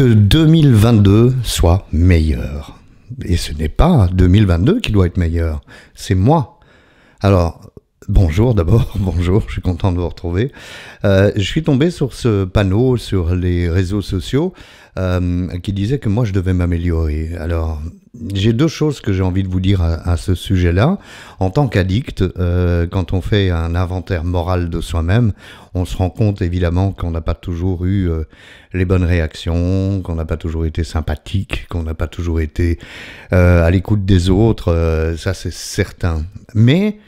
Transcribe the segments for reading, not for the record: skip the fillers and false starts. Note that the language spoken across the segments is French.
que 2022 soit meilleur. Et ce n'est pas 2022 qui doit être meilleur, c'est moi. Alors, bonjour d'abord, bonjour, je suis content de vous retrouver. Je suis tombé sur ce panneau sur les réseaux sociaux qui disait que moi je devais m'améliorer. Alors, j'ai deux choses que j'ai envie de vous dire à ce sujet-là. En tant qu'addict, quand on fait un inventaire moral de soi-même, on se rend compte évidemment qu'on n'a pas toujours eu les bonnes réactions, qu'on n'a pas toujours été sympathique, qu'on n'a pas toujours été à l'écoute des autres, ça c'est certain. Mais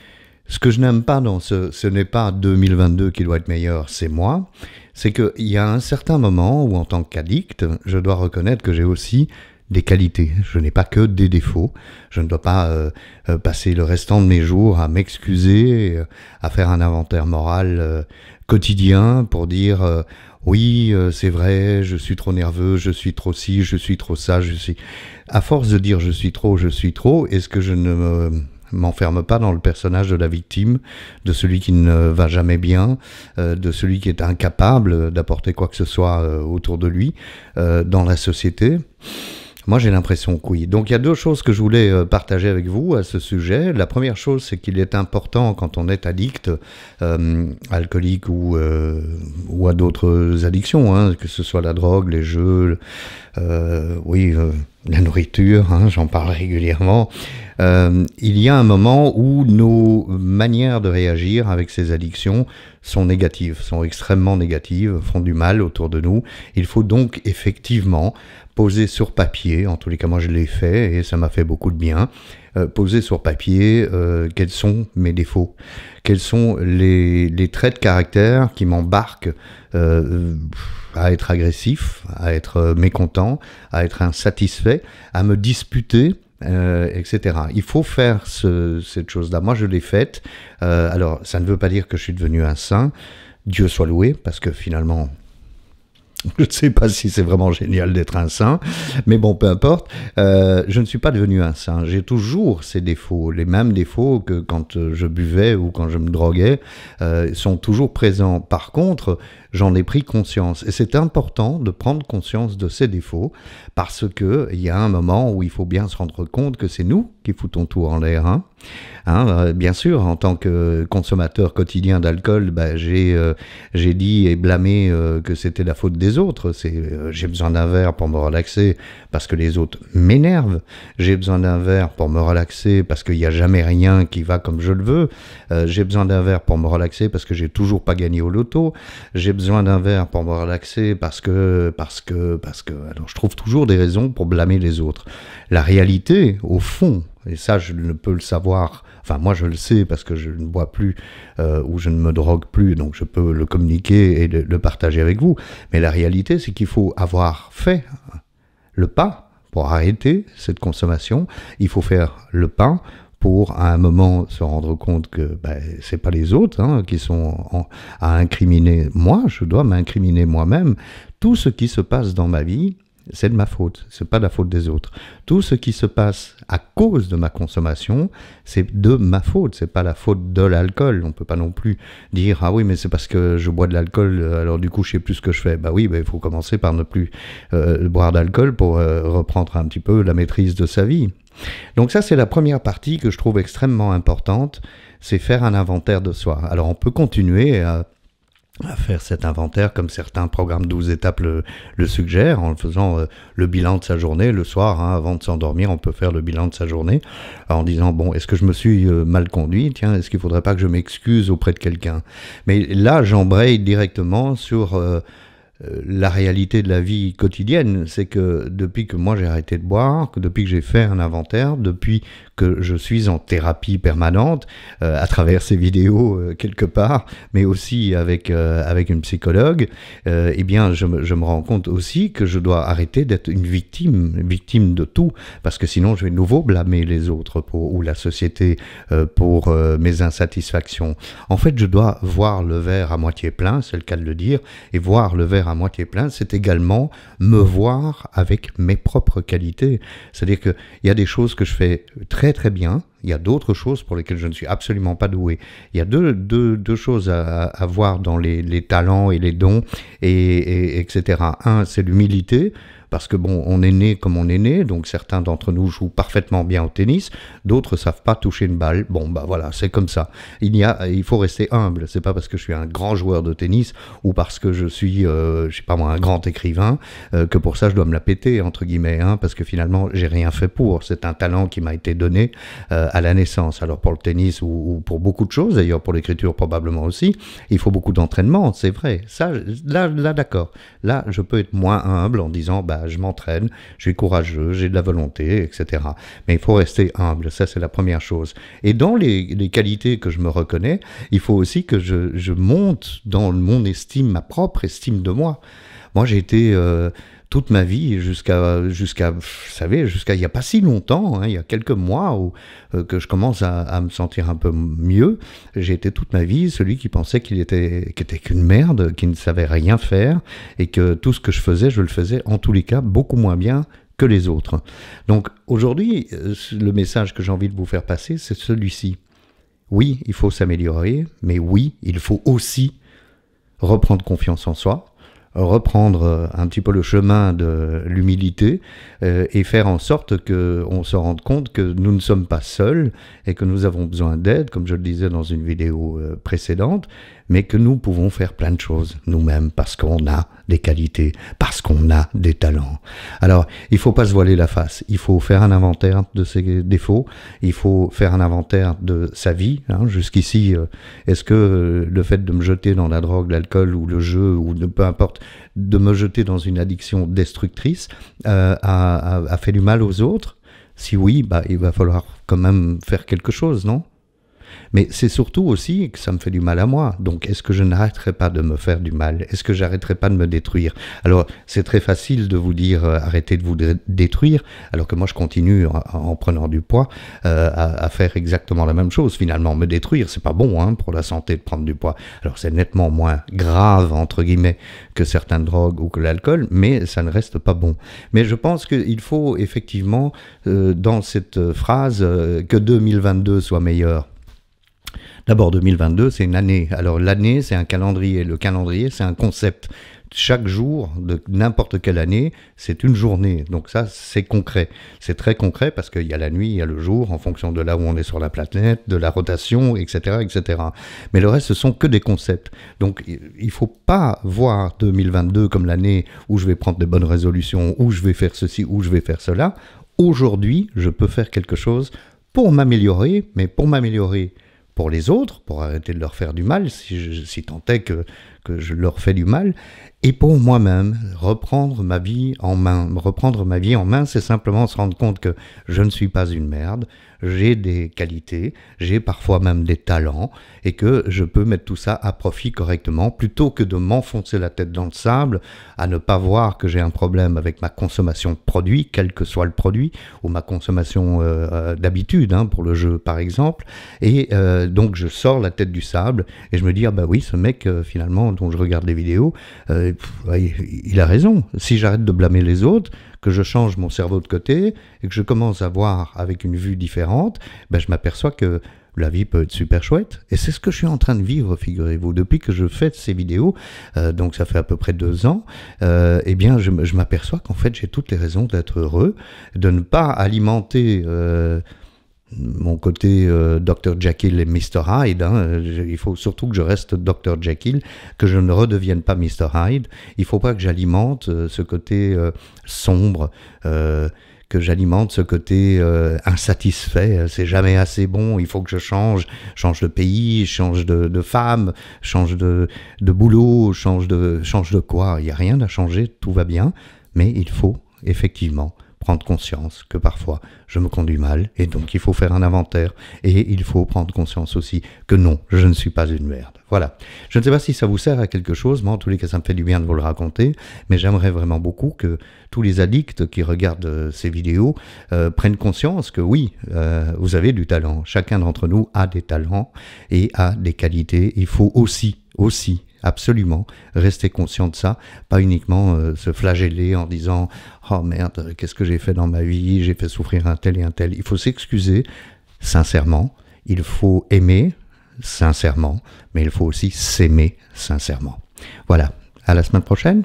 ce que je n'aime pas dans ce n'est pas 2022 qui doit être meilleur, c'est moi, c'est qu'il y a un certain moment où en tant qu'addict, je dois reconnaître que j'ai aussi des qualités. Je n'ai pas que des défauts. Je ne dois pas passer le restant de mes jours à m'excuser, à faire un inventaire moral quotidien pour dire oui, c'est vrai, je suis trop nerveux, je suis trop ci, je suis trop ça, je suis... À force de dire je suis trop, est-ce que je ne m'enferme pas dans le personnage de la victime, de celui qui ne va jamais bien, de celui qui est incapable d'apporter quoi que ce soit autour de lui, dans la société? Moi, j'ai l'impression que oui. Donc, il y a deux choses que je voulais partager avec vous à ce sujet. La première chose, c'est qu'il est important, quand on est addict, alcoolique ou à d'autres addictions, hein, que ce soit la drogue, les jeux, la nourriture, hein, j'en parle régulièrement. Il y a un moment où nos manières de réagir avec ces addictions sont négatives, sont extrêmement négatives, font du mal autour de nous. Il faut donc effectivement poser sur papier, en tous les cas moi je l'ai fait et ça m'a fait beaucoup de bien, poser sur papier quels sont mes défauts, quels sont les traits de caractère qui m'embarquent à être agressif, à être mécontent, à être insatisfait, à me disputer, etc. Il faut faire cette chose-là. Moi, je l'ai faite. Alors, ça ne veut pas dire que je suis devenu un saint. Dieu soit loué, parce que finalement... Je ne sais pas si c'est vraiment génial d'être un saint, mais bon, peu importe. Je ne suis pas devenu un saint. J'ai toujours ces défauts, les mêmes défauts que quand je buvais ou quand je me droguais, sont toujours présents. Par contre, j'en ai pris conscience. Et c'est important de prendre conscience de ces défauts parce qu'il y a un moment où il faut bien se rendre compte que c'est nous qui foutons tout en l'air. Bien sûr, en tant que consommateur quotidien d'alcool, j'ai dit et blâmé que c'était la faute des autres. J'ai besoin d'un verre pour me relaxer parce que les autres m'énervent. J'ai besoin d'un verre pour me relaxer parce qu'il n'y a jamais rien qui va comme je le veux. J'ai besoin d'un verre pour me relaxer parce que j'ai toujours pas gagné au loto. J'ai besoin d'un verre pour me relaxer parce que... Alors, je trouve toujours des raisons pour blâmer les autres. La réalité, au fond, et ça je ne peux le savoir, enfin moi je le sais parce que je ne bois plus ou je ne me drogue plus, donc je peux le communiquer et le partager avec vous, mais la réalité c'est qu'il faut avoir fait le pas pour arrêter cette consommation, il faut faire le pas pour à un moment se rendre compte que c'est pas les autres qui sont à incriminer. Moi, je dois m'incriminer moi-même. Tout ce qui se passe dans ma vie, c'est de ma faute, c'est pas la faute des autres. Tout ce qui se passe à cause de ma consommation, c'est de ma faute, c'est pas la faute de l'alcool. On peut pas non plus dire ah oui mais c'est parce que je bois de l'alcool, alors du coup je sais plus ce que je fais. Bah oui, il faut commencer par ne plus boire d'alcool pour reprendre un petit peu la maîtrise de sa vie. Donc ça c'est la première partie que je trouve extrêmement importante, c'est faire un inventaire de soi. Alors on peut continuer à faire cet inventaire comme certains programmes 12 étapes le suggèrent, en faisant le bilan de sa journée le soir, avant de s'endormir, on peut faire le bilan de sa journée en disant bon, est-ce que je me suis mal conduit, tiens, est-ce qu'il ne faudrait pas que je m'excuse auprès de quelqu'un? Mais là j'embraye directement sur la réalité de la vie quotidienne, c'est que depuis que moi j'ai arrêté de boire, que depuis que j'ai fait un inventaire, depuis que je suis en thérapie permanente, à travers ces vidéos quelque part, mais aussi avec une psychologue, eh bien je me rends compte aussi que je dois arrêter d'être une victime de tout, parce que sinon je vais de nouveau blâmer les autres ou la société pour mes insatisfactions. En fait, je dois voir le verre à moitié plein, c'est le cas de le dire, et voir le verre à moitié plein, c'est également me voir avec mes propres qualités. C'est-à-dire qu'il y a des choses que je fais très très bien, Il y a d'autres choses pour lesquelles je ne suis absolument pas doué. Il y a deux choses à voir dans les talents et les dons, etc. Un, c'est l'humilité. Parce que bon, on est né comme on est né, donc certains d'entre nous jouent parfaitement bien au tennis, d'autres savent pas toucher une balle. Bon, bah voilà, c'est comme ça. Il faut rester humble. C'est pas parce que je suis un grand joueur de tennis ou parce que je suis, je sais pas moi, un grand écrivain que pour ça je dois me la péter entre guillemets, hein, parce que finalement j'ai rien fait pour. C'est un talent qui m'a été donné à la naissance. Alors pour le tennis ou pour beaucoup de choses, d'ailleurs pour l'écriture probablement aussi, il faut beaucoup d'entraînement, c'est vrai. Ça, là d'accord. Là, je peux être moins humble en disant, bah je m'entraîne, je suis courageux, j'ai de la volonté, etc. Mais il faut rester humble, ça c'est la première chose. Et dans les qualités que je me reconnais, il faut aussi que je monte dans mon estime, ma propre estime de moi. Moi j'ai été toute ma vie jusqu'à vous savez, jusqu'à il n'y a pas si longtemps, hein, il y a quelques mois où que je commence à me sentir un peu mieux. J'ai été toute ma vie celui qui pensait qu'il était qu'une merde, qui ne savait rien faire et que tout ce que je le faisais en tous les cas beaucoup moins bien que les autres. Donc aujourd'hui, le message que j'ai envie de vous faire passer, c'est celui-ci. Oui, il faut s'améliorer, mais oui, il faut aussi reprendre confiance en soi, reprendre un petit peu le chemin de l'humilité et faire en sorte qu'on se rende compte que nous ne sommes pas seuls et que nous avons besoin d'aide, comme je le disais dans une vidéo précédente, mais que nous pouvons faire plein de choses nous-mêmes parce qu'on a des qualités, parce qu'on a des talents. Alors, il ne faut pas se voiler la face, il faut faire un inventaire de ses défauts, il faut faire un inventaire de sa vie. Hein. Jusqu'ici, est-ce que le fait de me jeter dans la drogue, l'alcool ou le jeu, ou peu importe, de me jeter dans une addiction destructrice a fait du mal aux autres? Si oui, bah, il va falloir quand même faire quelque chose, non ? Mais c'est surtout aussi que ça me fait du mal à moi. Donc, est-ce que je n'arrêterai pas de me faire du mal? Est-ce que j'arrêterai pas de me détruire? Alors, c'est très facile de vous dire arrêtez de vous détruire, alors que moi, je continue en prenant du poids à faire exactement la même chose. Finalement, me détruire, c'est pas bon hein, pour la santé de prendre du poids. Alors, c'est nettement moins grave, entre guillemets, que certaines drogues ou que l'alcool, mais ça ne reste pas bon. Mais je pense qu'il faut effectivement, dans cette phrase, que 2022 soit meilleur. D'abord, 2022, c'est une année. Alors, l'année, c'est un calendrier. Le calendrier, c'est un concept. Chaque jour de n'importe quelle année, c'est une journée. Donc ça, c'est concret. C'est très concret parce qu'il y a la nuit, il y a le jour, en fonction de là où on est sur la planète, de la rotation, etc., etc. Mais le reste, ce sont que des concepts. Donc, il ne faut pas voir 2022 comme l'année où je vais prendre des bonnes résolutions, où je vais faire ceci, où je vais faire cela. Aujourd'hui, je peux faire quelque chose pour m'améliorer, mais pour m'améliorer pour les autres, pour arrêter de leur faire du mal, si tant est que je leur fais du mal, et pour moi-même, reprendre ma vie en main. Reprendre ma vie en main, c'est simplement se rendre compte que je ne suis pas une merde, j'ai des qualités, j'ai parfois même des talents, et que je peux mettre tout ça à profit correctement, plutôt que de m'enfoncer la tête dans le sable, à ne pas voir que j'ai un problème avec ma consommation de produits, quel que soit le produit, ou ma consommation d'habitude, hein, pour le jeu par exemple, et donc je sors la tête du sable, et je me dis, ah bah oui, ce mec, finalement, dont je regarde les vidéos, il a raison. Si j'arrête de blâmer les autres, que je change mon cerveau de côté et que je commence à voir avec une vue différente, ben je m'aperçois que la vie peut être super chouette. Et c'est ce que je suis en train de vivre, figurez-vous. Depuis que je fais ces vidéos, donc ça fait à peu près 2 ans, eh bien je m'aperçois qu'en fait j'ai toutes les raisons d'être heureux, de ne pas alimenter mon côté Dr Jekyll et Mr Hyde, hein. Il faut surtout que je reste Dr Jekyll, que je ne redevienne pas Mr Hyde. Il ne faut pas que j'alimente ce côté sombre, que j'alimente ce côté insatisfait. C'est jamais assez bon, il faut que je change de pays, change de femme, change de boulot, change de quoi. Il n'y a rien à changer, tout va bien, mais il faut effectivement prendre conscience que parfois je me conduis mal et donc il faut faire un inventaire et il faut prendre conscience aussi que non, je ne suis pas une merde. Voilà. Je ne sais pas si ça vous sert à quelque chose, mais en tous les cas ça me fait du bien de vous le raconter, mais j'aimerais vraiment beaucoup que tous les addicts qui regardent ces vidéos prennent conscience que oui, vous avez du talent. Chacun d'entre nous a des talents et a des qualités. Il faut aussi absolument rester conscient de ça, pas uniquement se flageller en disant « Oh merde, qu'est-ce que j'ai fait dans ma vie, j'ai fait souffrir un tel et un tel ». Il faut s'excuser, sincèrement, il faut aimer sincèrement, mais il faut aussi s'aimer sincèrement. Voilà, à la semaine prochaine.